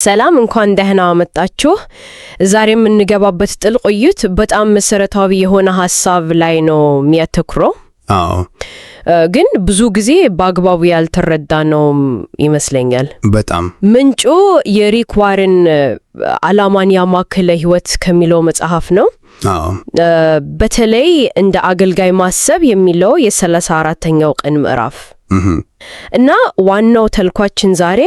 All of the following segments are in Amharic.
ሰላም እንኳን ደህና መጣችሁ። ዛሬ የምንገባበት ጥልቅ ውይይት በጣም መሰረታዊ የሆነ ሐሳብ ላይ ነው የሚያተኩረው። ግን ብዙ ጊዜ በአግባቡ ያልተረዳ ነው ይመስለኛል። በጣም ምንጩ የሪክ ዋረን ዓላማን ያማከለ ሕይወት ከሚለው መጽሐፍ ነው። በተለይ እንደ አገልጋይ ማሰብ የሚለው የ34ኛው ቀን ምዕራፍ እና ዋናው ተልኳችን ዛሬ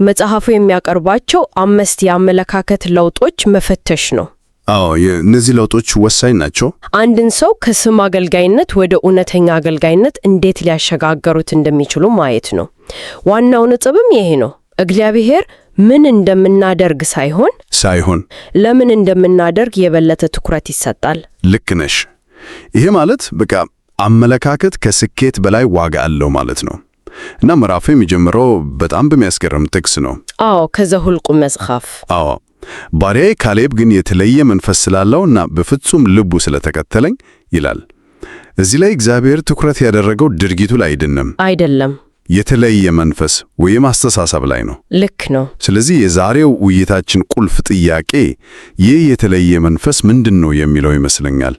መጽሐፉ የሚያቀርባቸው 5 የአመለካከት ለውጦች መፈተሽ ነው። እነዚህ ለውጦች ወሳኝ ናቸው። አንድን ሰው ከስም አገልጋይነት ወደ እውነተኛ አገልጋይነት እንዴት ሊያሸጋግሩት እንደሚችሉ ማየት ነው። ዋናው ነጥብም ይሄ ነው። እግዚአብሔር ምን እንደምናደርግ ሳይሆን ለምን እንደምናደርግ የበለጠ ትኩረት ይሰጣል። ልክ ነሽ። ይሄ ማለት በቃ አመለካከት ከስኬት በላይ ዋጋ አለው ማለት ነው። እና ምዕራፉ የሚጀምረው በጣም በሚያስገርም ጥቅስ ነው። ከዘኍልቍ መጽሐፍ ባሪያዬ ካሌብ ግን የተለየ መንፈስ ስላለውና በፍጹም ልቡ ስለተከተለኝ ይላል። እዚህ ላይ እግዚአብሔር ትኩረት ያደረገው ድርጊቱ ላይ አይደለም፣ የተለየ መንፈስ ወይም አስተሳሰብ ላይ ነው። ልክ ነው። ስለዚህ የዛሬው ውይይታችን ቁልፍ ጥያቄ ይህ የተለየ መንፈስ ምንድን ነው የሚለው ይመስለኛል።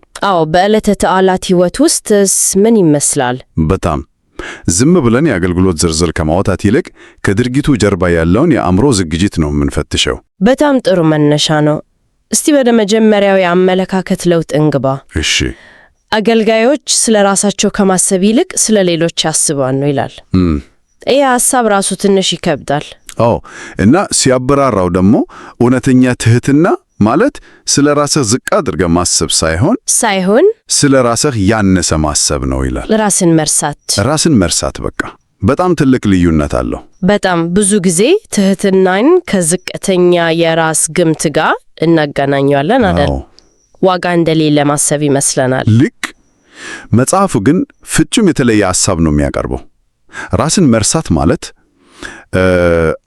በዕለተ ተዓላት ሕይወት ውስጥስ ምን ይመስላል? በጣም ዝም ብለን የአገልግሎት ዝርዝር ከማውጣት ይልቅ ከድርጊቱ ጀርባ ያለውን የአእምሮ ዝግጅት ነው የምንፈትሸው። በጣም ጥሩ መነሻ ነው። እስቲ ወደ መጀመሪያው የአመለካከት ለውጥ እንግባ። እሺ። አገልጋዮች ስለ ራሳቸው ከማሰብ ይልቅ ስለ ሌሎች ያስባሉ ይላል። ይህ ሐሳብ ራሱ ትንሽ ይከብዳል። እና ሲያበራራው ደግሞ እውነተኛ ትህትና ማለት ስለ ራስህ ዝቅ አድርገህ ማሰብ ሳይሆን ስለ ራስህ ያነሰ ማሰብ ነው ይላል። ራስን መርሳት በቃ በጣም ትልቅ ልዩነት አለው። በጣም ብዙ ጊዜ ትህትናን ከዝቅተኛ የራስ ግምት ጋር እናገናኘዋለን አይደል? ዋጋ እንደሌለ ማሰብ ይመስለናል። ልክ። መጽሐፉ ግን ፍጹም የተለየ ሐሳብ ነው የሚያቀርበው። ራስን መርሳት ማለት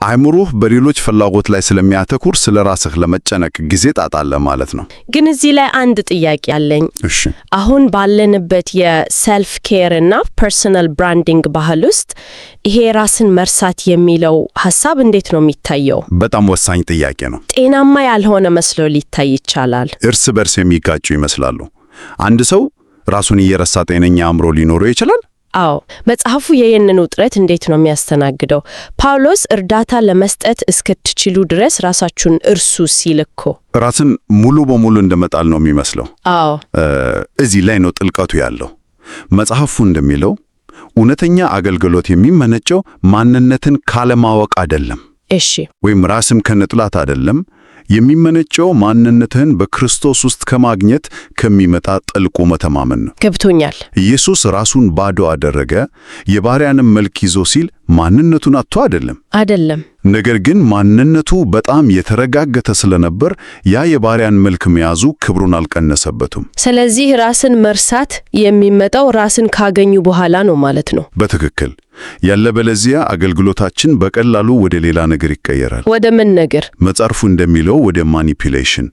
አእምሮህ በሌሎች ፍላጎት ላይ ስለሚያተኩር ስለ ራስህ ለመጨነቅ ጊዜ ታጣለህ ማለት ነው። ግን እዚህ ላይ አንድ ጥያቄ አለኝ። እሺ። አሁን ባለንበት የሰልፍ ኬር እና ፐርሰናል ብራንዲንግ ባህል ውስጥ ይሄ ራስን መርሳት የሚለው ሐሳብ እንዴት ነው የሚታየው? በጣም ወሳኝ ጥያቄ ነው። ጤናማ ያልሆነ መስሎ ሊታይ ይችላል። እርስ በርስ የሚጋጩ ይመስላሉ። አንድ ሰው ራሱን እየረሳ ጤነኛ አእምሮ ሊኖረው ይችላል? መጽሐፉ ይህንን ውጥረት እንዴት ነው የሚያስተናግደው? ጳውሎስ እርዳታ ለመስጠት እስክትችሉ ድረስ ራሳችሁን እርሱ ሲል እኮ ራስን ሙሉ በሙሉ እንደመጣል ነው የሚመስለው። እዚህ ላይ ነው ጥልቀቱ ያለው። መጽሐፉ እንደሚለው እውነተኛ አገልግሎት የሚመነጨው ማንነትን ካለማወቅ አይደለም። ወይም ራስን ከመጥላት አይደለም። የሚመነጨው ማንነትህን በክርስቶስ ውስጥ ከማግኘት ከሚመጣ ጥልቁ መተማመን ነው። ገብቶኛል። ኢየሱስ ራሱን ባዶ አደረገ፣ የባሪያንም መልክ ይዞ ሲል ማንነቱን አጥቶ አይደለም። ነገር ግን ማንነቱ በጣም የተረጋገጠ ስለነበር ያ የባሪያን መልክ መያዙ ክብሩን አልቀነሰበትም። ስለዚህ ራስን መርሳት የሚመጣው ራስን ካገኙ በኋላ ነው ማለት ነው። በትክክል። ያለበለዚያ አገልግሎታችን በቀላሉ ወደ ሌላ ነገር ይቀየራል። ወደ ምን ነገር? መጽሐፉ እንደሚለው ወደ ማኒፑሌሽን፣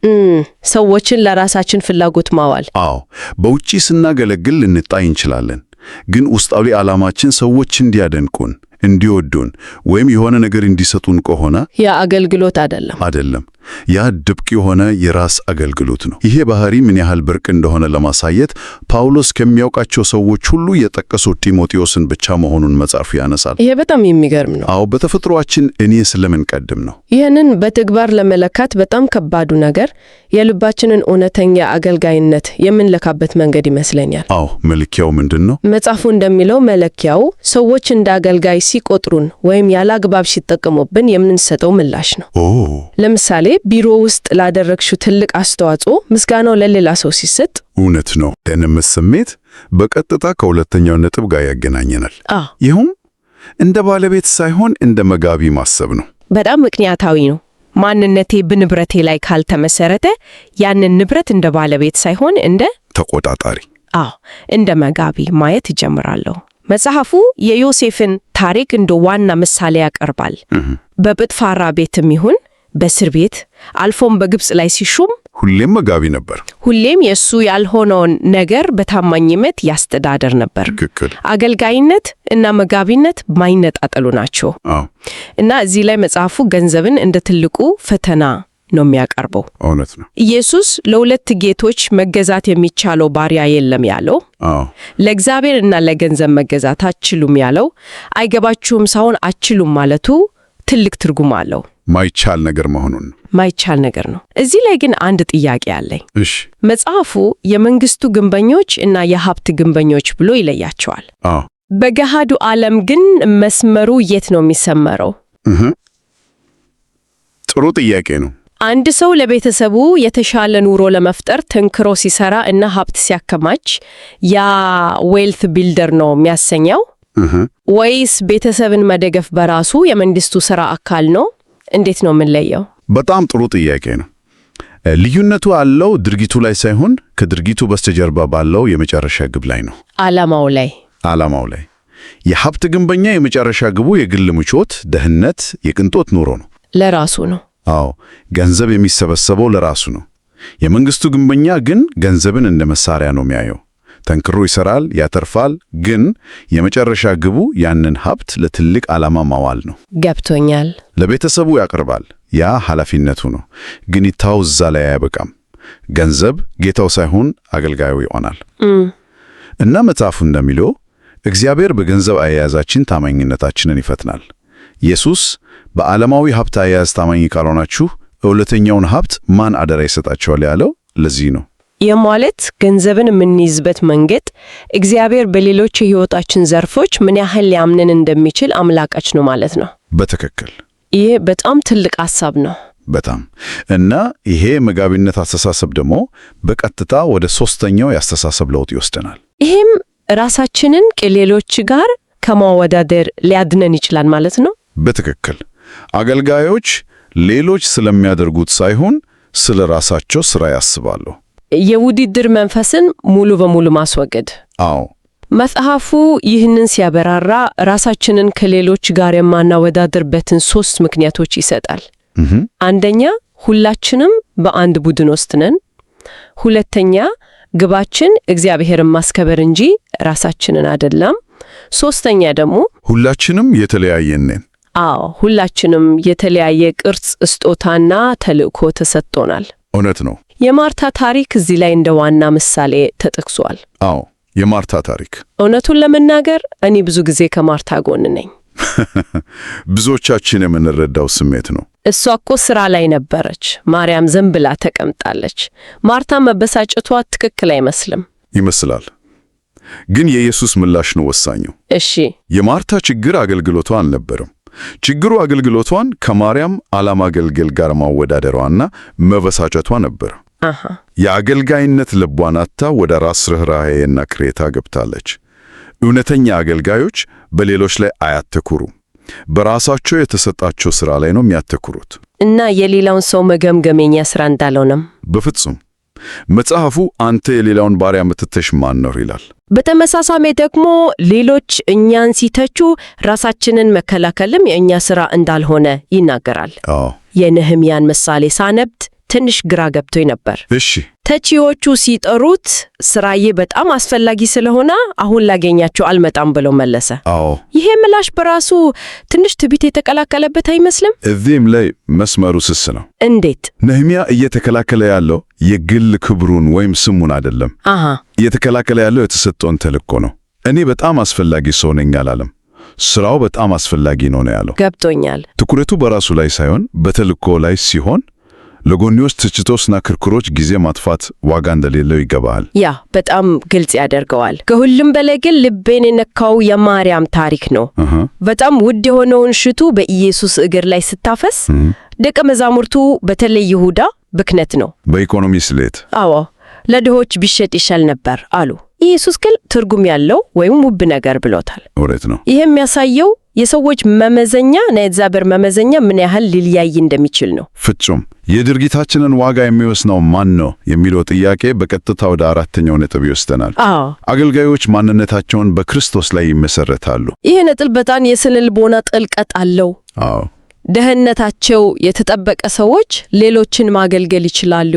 ሰዎችን ለራሳችን ፍላጎት ማዋል። በውጪ ስናገለግል ልንታይ እንችላለን። ግን ውስጣዊ ዓላማችን ሰዎች እንዲያደንቁን፣ እንዲወዱን ወይም የሆነ ነገር እንዲሰጡን ከሆነ ያ አገልግሎት አይደለም። ያ ድብቅ የሆነ የራስ አገልግሎት ነው። ይሄ ባህሪ ምን ያህል ብርቅ እንደሆነ ለማሳየት ጳውሎስ ከሚያውቃቸው ሰዎች ሁሉ የጠቀሰው ጢሞቴዎስን ብቻ መሆኑን መጽሐፉ ያነሳል። ይሄ በጣም የሚገርም ነው። በተፈጥሯችን እኔ ስለምንቀድም ነው። ይህንን በተግባር ለመለካት በጣም ከባዱ ነገር የልባችንን እውነተኛ አገልጋይነት የምንለካበት መንገድ ይመስለኛል። መለኪያው ምንድን ነው? መጽሐፉ እንደሚለው መለኪያው ሰዎች እንደ አገልጋይ ሲቆጥሩን ወይም ያላግባብ ሲጠቀሙብን የምንሰጠው ምላሽ ነው። ለምሳሌ ቢሮ ውስጥ ላደረግሽው ትልቅ አስተዋጽኦ ምስጋናው ለሌላ ሰው ሲሰጥ እውነት ነው። ደህንነት ስሜት በቀጥታ ከሁለተኛው ነጥብ ጋር ያገናኘናል። ይሁን እንደ ባለቤት ሳይሆን እንደ መጋቢ ማሰብ ነው። በጣም ምክንያታዊ ነው። ማንነቴ በንብረቴ ላይ ካልተመሰረተ ያንን ንብረት እንደ ባለቤት ሳይሆን እንደ ተቆጣጣሪ፣ እንደ መጋቢ ማየት ይጀምራለሁ። መጽሐፉ የዮሴፍን ታሪክ እንደ ዋና ምሳሌ ያቀርባል። በጲጥፋራ ቤትም ይሁን በእስር ቤት አልፎም በግብጽ ላይ ሲሹም ሁሌም መጋቢ ነበር። ሁሌም የእሱ ያልሆነውን ነገር በታማኝነት ያስተዳደር ነበር። ትክክል። አገልጋይነት እና መጋቢነት ማይነጣጠሉ ናቸው። እና እዚህ ላይ መጽሐፉ ገንዘብን እንደ ትልቁ ፈተና ነው የሚያቀርበው። እውነት ነው። ኢየሱስ ለሁለት ጌቶች መገዛት የሚቻለው ባሪያ የለም ያለው፣ ለእግዚአብሔር እና ለገንዘብ መገዛት አትችሉም ያለው አይገባችሁም ሳይሆን አትችሉም ማለቱ ትልቅ ትርጉም አለው። ማይቻል ነገር መሆኑን ነው። ማይቻል ነገር ነው። እዚህ ላይ ግን አንድ ጥያቄ አለኝ። እሺ። መጽሐፉ የመንግስቱ ግንበኞች እና የሀብት ግንበኞች ብሎ ይለያቸዋል። በገሃዱ ዓለም ግን መስመሩ የት ነው የሚሰመረው? ጥሩ ጥያቄ ነው። አንድ ሰው ለቤተሰቡ የተሻለ ኑሮ ለመፍጠር ተንክሮ ሲሰራ እና ሀብት ሲያከማች ያ ዌልት ቢልደር ነው የሚያሰኘው? ወይስ ቤተሰብን መደገፍ በራሱ የመንግስቱ ሥራ አካል ነው? እንዴት ነው የምንለየው? በጣም ጥሩ ጥያቄ ነው። ልዩነቱ አለው ድርጊቱ ላይ ሳይሆን ከድርጊቱ በስተጀርባ ባለው የመጨረሻ ግብ ላይ ነው። ዓላማው ላይ። የሀብት ግንበኛ የመጨረሻ ግቡ የግል ምቾት፣ ደህንነት፣ የቅንጦት ኑሮ ነው። ለራሱ ነው። ገንዘብ የሚሰበሰበው ለራሱ ነው። የመንግስቱ ግንበኛ ግን ገንዘብን እንደ መሳሪያ ነው የሚያየው። ተንክሮ ይሰራል፣ ያተርፋል፣ ግን የመጨረሻ ግቡ ያንን ሀብት ለትልቅ ዓላማ ማዋል ነው። ገብቶኛል። ለቤተሰቡ ያቀርባል፣ ያ ኃላፊነቱ ነው። ግን ይታው እዛ ላይ አያበቃም። ገንዘብ ጌታው ሳይሆን አገልጋዩ ይሆናል። እና መጽሐፉ እንደሚለው እግዚአብሔር በገንዘብ አያያዛችን ታማኝነታችንን ይፈትናል። ኢየሱስ በዓለማዊ ሀብት አያያዝ ታማኝ ካልሆናችሁ እውነተኛውን ሀብት ማን አደራ ይሰጣቸዋል ያለው ለዚህ ነው። ይህ ማለት ገንዘብን የምንይዝበት መንገድ እግዚአብሔር በሌሎች የሕይወታችን ዘርፎች ምን ያህል ሊያምነን እንደሚችል አምላካች ነው ማለት ነው። በትክክል። ይሄ በጣም ትልቅ ሐሳብ ነው። በጣም። እና ይሄ መጋቢነት አስተሳሰብ ደግሞ በቀጥታ ወደ ሶስተኛው የአስተሳሰብ ለውጥ ይወስደናል። ይሄም ራሳችንን ከሌሎች ጋር ከማወዳደር ሊያድነን ይችላል ማለት ነው። በትክክል። አገልጋዮች ሌሎች ስለሚያደርጉት ሳይሆን ስለ ራሳቸው ሥራ ያስባሉ። የውድድር መንፈስን ሙሉ በሙሉ ማስወገድ። መጽሐፉ ይህንን ሲያበራራ ራሳችንን ከሌሎች ጋር የማናወዳደርበትን 3 ምክንያቶች ይሰጣል። አንደኛ፣ ሁላችንም በአንድ ቡድን ውስጥ ነን። ሁለተኛ፣ ግባችን እግዚአብሔርን ማስከበር እንጂ ራሳችንን አይደለም። ሶስተኛ ደግሞ ሁላችንም የተለያየን ነን። ሁላችንም የተለያየ ቅርጽ፣ ስጦታና ተልእኮ ተሰጥቶናል። እውነት ነው። የማርታ ታሪክ እዚህ ላይ እንደ ዋና ምሳሌ ተጠቅሷል። የማርታ ታሪክ። እውነቱን ለመናገር እኔ ብዙ ጊዜ ከማርታ ጎን ነኝ። ብዙዎቻችን የምንረዳው ስሜት ነው። እሷ እኮ ሥራ ላይ ነበረች፣ ማርያም ዝም ብላ ተቀምጣለች። ማርታ መበሳጨቷ ትክክል አይመስልም። ይመስላል። ግን የኢየሱስ ምላሽ ነው ወሳኙ። እሺ። የማርታ ችግር አገልግሎቷ አልነበረም። ችግሩ አገልግሎቷን ከማርያም አለማገልገል ጋር ማወዳደሯና መበሳጨቷ ነበር። የአገልጋይነት ልቧን አጥታ ወደ ራስ ርኅራኄና ቅሬታ ገብታለች። እውነተኛ አገልጋዮች በሌሎች ላይ አያተኩሩም። በራሳቸው የተሰጣቸው ሥራ ላይ ነው የሚያተኩሩት። እና የሌላውን ሰው መገምገም የኛ ሥራ እንዳልሆነም በፍጹም። መጽሐፉ አንተ የሌላውን ባሪያ የምትተች ማን ነው ይላል። በተመሳሳይ ደግሞ ሌሎች እኛን ሲተቹ ራሳችንን መከላከልም የእኛ ሥራ እንዳልሆነ ይናገራል። የነህምያን ምሳሌ ሳነብት ትንሽ ግራ ገብቶኝ ነበር። እሺ። ተቺዎቹ ሲጠሩት ስራዬ በጣም አስፈላጊ ስለሆነ አሁን ላገኛቸው አልመጣም ብለው መለሰ። ይሄ ምላሽ በራሱ ትንሽ ትዕቢት የተቀላቀለበት አይመስልም? እዚህም ላይ መስመሩ ስስ ነው። እንዴት? ነህምያ እየተከላከለ ያለው የግል ክብሩን ወይም ስሙን አይደለም። እየተከላከለ ያለው የተሰጠውን ተልእኮ ነው። እኔ በጣም አስፈላጊ ሰው ነኝ አላለም። ስራው በጣም አስፈላጊ ነው ያለው። ገብቶኛል። ትኩረቱ በራሱ ላይ ሳይሆን በተልእኮ ላይ ሲሆን ለጎንዮሽ ትችቶችና ክርክሮች ጊዜ ማጥፋት ዋጋ እንደሌለው ይገባል። ያ በጣም ግልጽ ያደርገዋል። ከሁሉም በላይ ግን ልቤን የነካው የማርያም ታሪክ ነው። በጣም ውድ የሆነውን ሽቱ በኢየሱስ እግር ላይ ስታፈስ ደቀ መዛሙርቱ በተለይ ይሁዳ ብክነት ነው በኢኮኖሚ ስሌት ለድሆች ቢሸጥ ይሻል ነበር አሉ። ኢየሱስ ግን ትርጉም ያለው ወይም ውብ ነገር ብሎታል። እውነት ነው። ይሄ የሚያሳየው የሰዎች መመዘኛ እና የእግዚአብሔር መመዘኛ ምን ያህል ሊለያይ እንደሚችል ነው። ፍጹም። የድርጊታችንን ዋጋ የሚወስነው ማን ነው የሚለው ጥያቄ በቀጥታ ወደ አራተኛው ነጥብ ይወስደናል። አገልጋዮች ማንነታቸውን በክርስቶስ ላይ ይመሰረታሉ። ይህ ነጥብ በጣም የስነ ልቦና ጥልቀት አለው። ደህንነታቸው የተጠበቀ ሰዎች ሌሎችን ማገልገል ይችላሉ።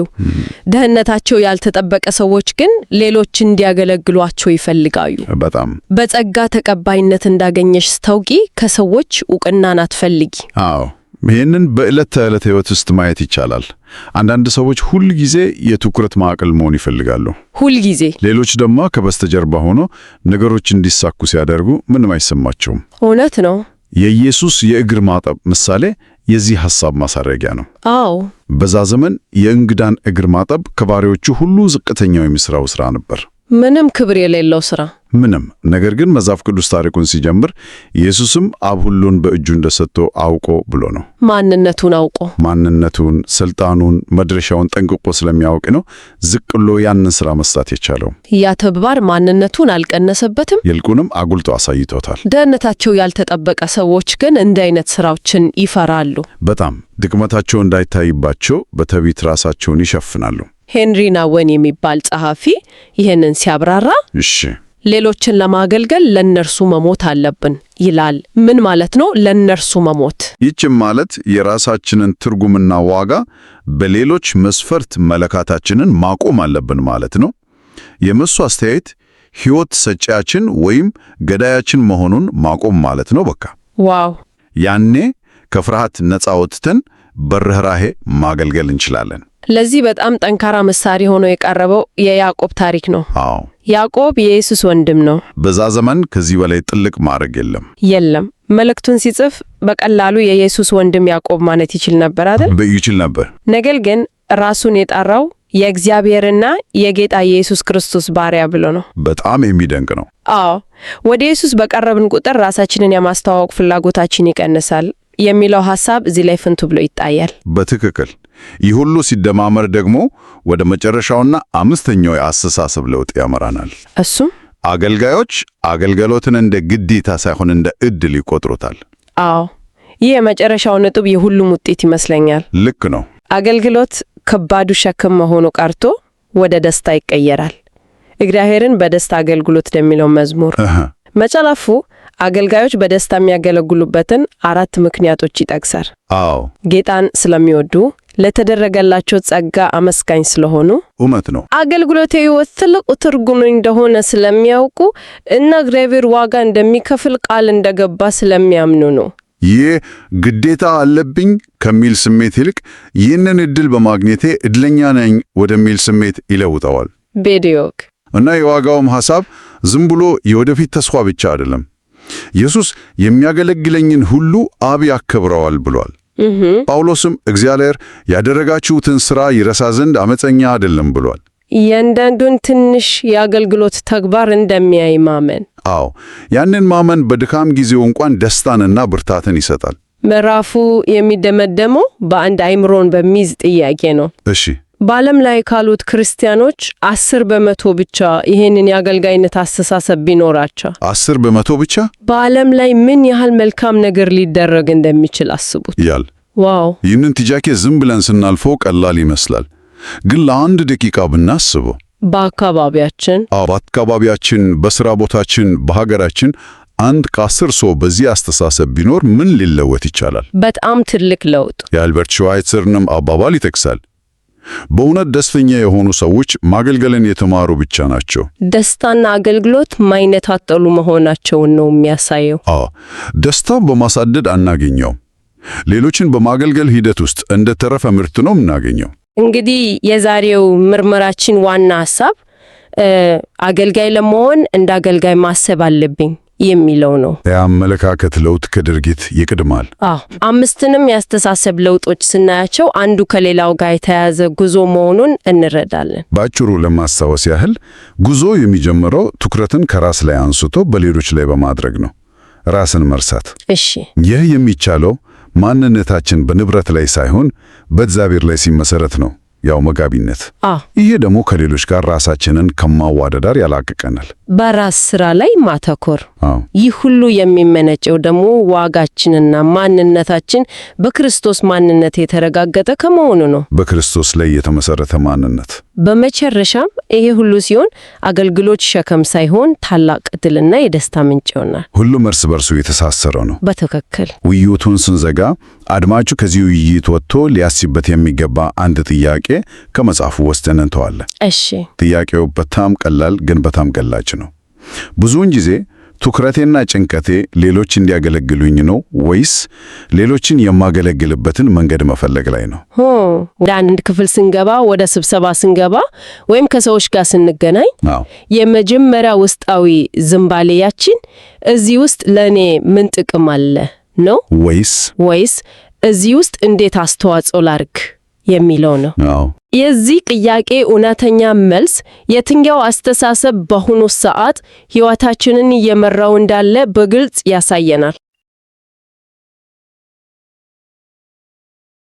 ደህንነታቸው ያልተጠበቀ ሰዎች ግን ሌሎችን እንዲያገለግሏቸው ይፈልጋሉ። በጣም በጸጋ ተቀባይነት እንዳገኘሽ ስታውቂ ከሰዎች ዕውቅናን አትፈልጊ። አዎ፣ ይህንን በዕለት ተዕለት ሕይወት ውስጥ ማየት ይቻላል። አንዳንድ ሰዎች ሁል ጊዜ የትኩረት ማዕከል መሆን ይፈልጋሉ። ሁል ጊዜ። ሌሎች ደግሞ ከበስተጀርባ ሆኖ ነገሮች እንዲሳኩ ሲያደርጉ ምንም አይሰማቸውም። እውነት ነው። የኢየሱስ የእግር ማጠብ ምሳሌ የዚህ ሐሳብ ማሳረጊያ ነው። አዎ። በዛ ዘመን የእንግዳን እግር ማጠብ ከባሪዎቹ ሁሉ ዝቅተኛው የሚሥራው ሥራ ነበር። ምንም ክብር የሌለው ሥራ። ምንም። ነገር ግን መጽሐፍ ቅዱስ ታሪኩን ሲጀምር ኢየሱስም አብ ሁሉን በእጁ እንደሰጠው አውቆ ብሎ ነው። ማንነቱን አውቆ፣ ማንነቱን፣ ስልጣኑን፣ መድረሻውን ጠንቅቆ ስለሚያውቅ ነው ዝቅ ብሎ ያንን ሥራ መስራት የቻለው። ያ ተግባር ማንነቱን አልቀነሰበትም፣ ይልቁንም አጉልቶ አሳይቶታል። ደህንነታቸው ያልተጠበቀ ሰዎች ግን እንዲህ አይነት ሥራዎችን ይፈራሉ። በጣም ድክመታቸው እንዳይታይባቸው በትዕቢት ራሳቸውን ይሸፍናሉ። ሄንሪ ናወን የሚባል ጸሐፊ ይህንን ሲያብራራ እሺ ሌሎችን ለማገልገል ለነርሱ መሞት አለብን ይላል። ምን ማለት ነው ለነርሱ መሞት? ይህችም ማለት የራሳችንን ትርጉምና ዋጋ በሌሎች መስፈርት መለካታችንን ማቆም አለብን ማለት ነው። የመሱ አስተያየት ሕይወት ሰጪያችን ወይም ገዳያችን መሆኑን ማቆም ማለት ነው። በቃ ዋው! ያኔ ከፍርሃት ነፃ ወጥተን በርህራሄ ማገልገል እንችላለን። ለዚህ በጣም ጠንካራ ምሳሌ ሆኖ የቀረበው የያዕቆብ ታሪክ ነው። አዎ፣ ያዕቆብ የኢየሱስ ወንድም ነው። በዛ ዘመን ከዚህ በላይ ጥልቅ ማዕረግ የለም። መልእክቱን ሲጽፍ በቀላሉ የኢየሱስ ወንድም ያዕቆብ ማለት ይችል ነበር አይደል? ይችል ነበር። ነገር ግን ራሱን የጠራው የእግዚአብሔርና የጌታ ኢየሱስ ክርስቶስ ባሪያ ብሎ ነው። በጣም የሚደንቅ ነው። አዎ፣ ወደ ኢየሱስ በቀረብን ቁጥር ራሳችንን የማስተዋወቅ ፍላጎታችን ይቀንሳል የሚለው ሐሳብ እዚህ ላይ ፍንቱ ብሎ ይታያል። በትክክል። ይህ ሁሉ ሲደማመር ደግሞ ወደ መጨረሻውና አምስተኛው የአስተሳሰብ ለውጥ ያመራናል። እሱም አገልጋዮች አገልግሎትን እንደ ግዴታ ሳይሆን እንደ ዕድል ይቆጥሩታል። አዎ፣ ይህ የመጨረሻው ነጥብ የሁሉም ውጤት ይመስለኛል። ልክ ነው። አገልግሎት ከባዱ ሸክም መሆኑ ቀርቶ ወደ ደስታ ይቀየራል። እግዚአብሔርን በደስታ አገልግሎት እንደሚለው መዝሙር መጽሐፉ አገልጋዮች በደስታ የሚያገለግሉበትን 4 ምክንያቶች ይጠቅሳል። አዎ፣ ጌታን ስለሚወዱ፣ ለተደረገላቸው ጸጋ አመስጋኝ ስለሆኑ፣ እውነት ነው። አገልግሎት የሕይወት ትልቁ ትርጉም እንደሆነ ስለሚያውቁ እና እግዚአብሔር ዋጋ እንደሚከፍል ቃል እንደገባ ስለሚያምኑ ነው። ይህ ግዴታ አለብኝ ከሚል ስሜት ይልቅ ይህንን ዕድል በማግኘቴ ዕድለኛ ነኝ ወደሚል ስሜት ይለውጠዋል። ቤዲዮክ እና የዋጋውም ሐሳብ ዝም ብሎ የወደፊት ተስፋ ብቻ አይደለም። ኢየሱስ የሚያገለግለኝን ሁሉ አብ ያከብረዋል ብሏል። ጳውሎስም እግዚአብሔር ያደረጋችሁትን ሥራ ይረሳ ዘንድ ዓመፀኛ አይደለም ብሏል። እያንዳንዱን ትንሽ የአገልግሎት ተግባር እንደሚያይ ማመን። አዎ፣ ያንን ማመን በድካም ጊዜው እንኳን ደስታንና ብርታትን ይሰጣል። ምዕራፉ የሚደመደመው በአንድ አይምሮን በሚይዝ ጥያቄ ነው። እሺ፣ በዓለም ላይ ካሉት ክርስቲያኖች 10% ብቻ ይሄንን የአገልጋይነት አስተሳሰብ ቢኖራቸው 10% ብቻ በዓለም ላይ ምን ያህል መልካም ነገር ሊደረግ እንደሚችል አስቡት። ዋው! ይህንን ጥያቄ ዝም ብለን ስናልፈው ቀላል ይመስላል። ግን ለአንድ ደቂቃ ብናስበው በአካባቢያችን፣ በሥራ ቦታችን፣ በሀገራችን አንድ ከ10 ሰው በዚህ አስተሳሰብ ቢኖር ምን ሊለወጥ ይቻላል? በጣም ትልቅ ለውጥ። የአልበርት ሽዋይትዘርንም አባባል ይጠቅሳል። በእውነት ደስተኛ የሆኑ ሰዎች ማገልገልን የተማሩ ብቻ ናቸው። ደስታና አገልግሎት ማይነጣጠሉ መሆናቸውን ነው የሚያሳየው። ደስታ በማሳደድ አናገኘው። ሌሎችን በማገልገል ሂደት ውስጥ እንደ ተረፈ ምርት ነው የምናገኘው። እንግዲህ የዛሬው ምርመራችን ዋና ሐሳብ አገልጋይ ለመሆን እንደ አገልጋይ ማሰብ አለብኝ የሚለው ነው። የአመለካከት ለውጥ ከድርጊት ይቀድማል። 5ንም የአስተሳሰብ ለውጦች ስናያቸው አንዱ ከሌላው ጋር የተያያዘ ጉዞ መሆኑን እንረዳለን። ባጭሩ ለማስታወስ ያህል ጉዞ የሚጀምረው ትኩረትን ከራስ ላይ አንስቶ በሌሎች ላይ በማድረግ ነው። ራስን መርሳት። እሺ፣ ይህ የሚቻለው ማንነታችን በንብረት ላይ ሳይሆን በእግዚአብሔር ላይ ሲመሰረት ነው። ያው መጋቢነት። ይሄ ደግሞ ከሌሎች ጋር ራሳችንን ከማዋደዳር ያላቅቀናል። በራስ ስራ ላይ ማተኮር። ይህ ሁሉ የሚመነጨው ደግሞ ዋጋችንና ማንነታችን በክርስቶስ ማንነት የተረጋገጠ ከመሆኑ ነው። በክርስቶስ ላይ የተመሰረተ ማንነት። በመጨረሻም ይሄ ሁሉ ሲሆን አገልግሎት ሸክም ሳይሆን ታላቅ ዕድልና የደስታ ምንጭ ይሆናል። ሁሉም እርስ በርሱ የተሳሰረ ነው። በትክክል። ውይይቱን ስንዘጋ አድማጩ ከዚህ ውይይት ወጥቶ ሊያስብበት የሚገባ አንድ ጥያቄ ከመጽሐፉ ወስደን እንተዋለን። እሺ። ጥያቄው በጣም ቀላል ግን በጣም ገላጭ ነው። ብዙውን ጊዜ ትኩረቴና ጭንቀቴ ሌሎች እንዲያገለግሉኝ ነው ወይስ ሌሎችን የማገለግልበትን መንገድ መፈለግ ላይ ነው? ወደ አንድ ክፍል ስንገባ፣ ወደ ስብሰባ ስንገባ ወይም ከሰዎች ጋር ስንገናኝ የመጀመሪያ ውስጣዊ ዝንባሌያችን እዚህ ውስጥ ለእኔ ምን ጥቅም አለ ነው ወይስ እዚህ ውስጥ እንዴት አስተዋጽኦ ላርግ የሚለው ነው? የዚህ ጥያቄ እውነተኛ መልስ የትኛው አስተሳሰብ በአሁኑ ሰዓት ሕይወታችንን እየመራው እንዳለ በግልጽ ያሳየናል።